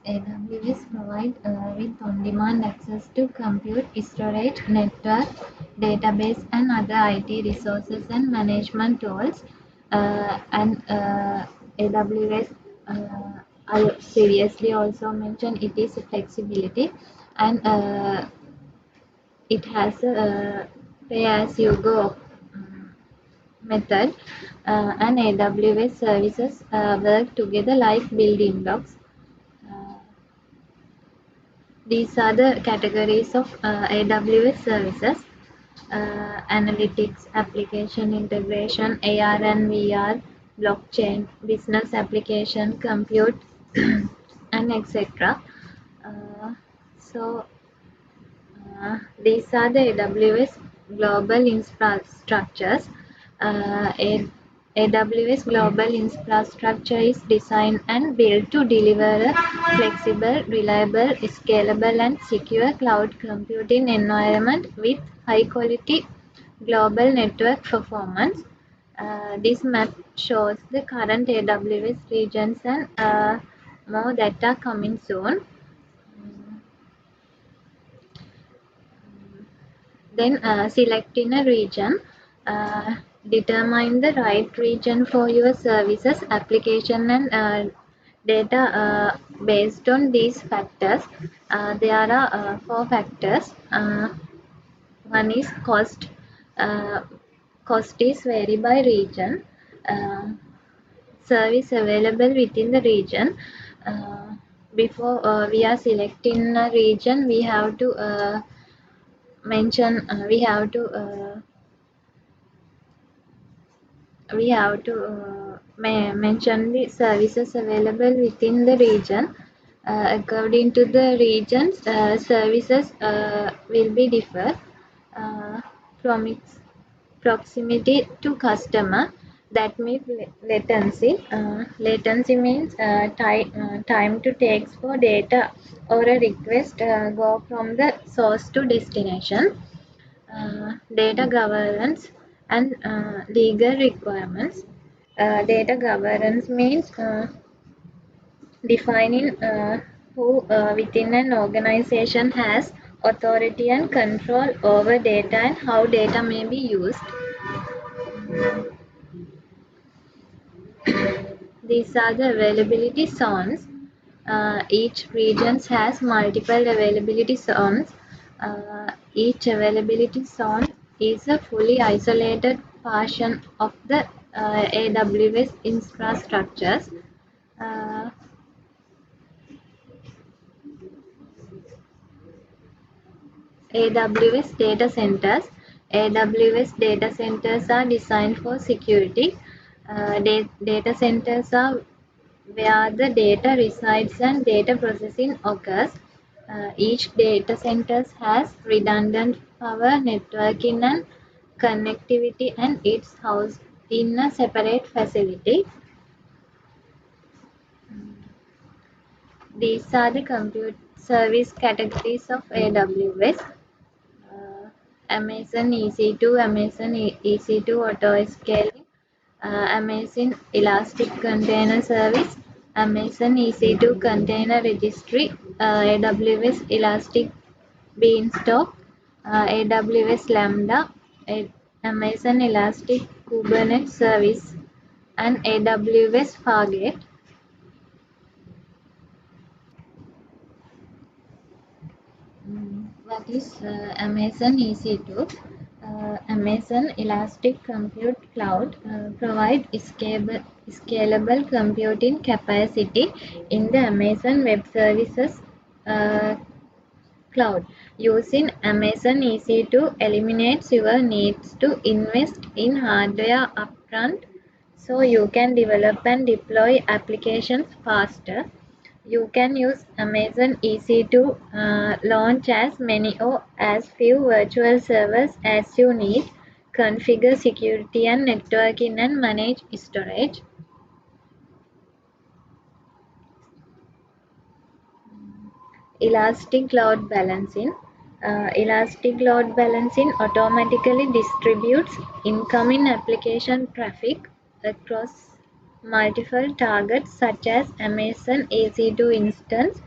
AWS provide with on-demand access to compute, storage, network, database, and other IT resources and management tools. And AWS, I previously also mentioned, it is flexibility, and it has a pay-as-you-go method, and AWS services work together like building blocks. Uh, These are the categories of AWS services: analytics, application integration, AR and VR, blockchain, business application, compute, and etc. Uh, so, these are the AWS global infrastructures. AWS global infrastructure is designed and built to deliver a flexible, reliable, scalable, and secure cloud computing environment with high quality global network performance. This map shows the current AWS regions and more that are coming soon. Then selecting a region. Determine the right region for your services, application, and data based on these factors. There are four factors. One is cost. Uh, Cost is vary by region. Uh, Service available within the region. Uh, Before we are selecting a region, mention we have to mention the services available within the region. According to the regions, services will be differ from its proximity to customer. That means latency. Latency means time to takes for data or a request go from the source to destination. Data governance and legal requirements. Data governance means defining who within an organization has authority and control over data and how data may be used. These are the availability zones. Each region has multiple availability zones. Each availability zone is a fully isolated portion of the AWS infrastructures. Uh, AWS data centers. AWS data centers are designed for security. Data centers are where the data resides and data processing occurs. Each data center has redundant power, networking, and connectivity, and it's housed in a separate facility. These are the compute service categories of AWS. Amazon EC2, Amazon EC2 Auto Scaling, Amazon Elastic Container Service, Amazon EC2 Container Registry, AWS Elastic Beanstalk, AWS Lambda, Amazon Elastic Kubernetes Service, and AWS Fargate. What is Amazon EC2? Amazon Elastic Compute Cloud provide scalable computing capacity in the Amazon Web Services uh, cloud. Using Amazon EC2 eliminates your needs to invest in hardware upfront, so you can develop and deploy applications faster. You can use Amazon EC2 launch as many or as few virtual servers as you need, configure security and networking, and manage storage. Elastic Load Balancing. Elastic Load Balancing automatically distributes incoming application traffic across multiple targets such as Amazon EC2 instance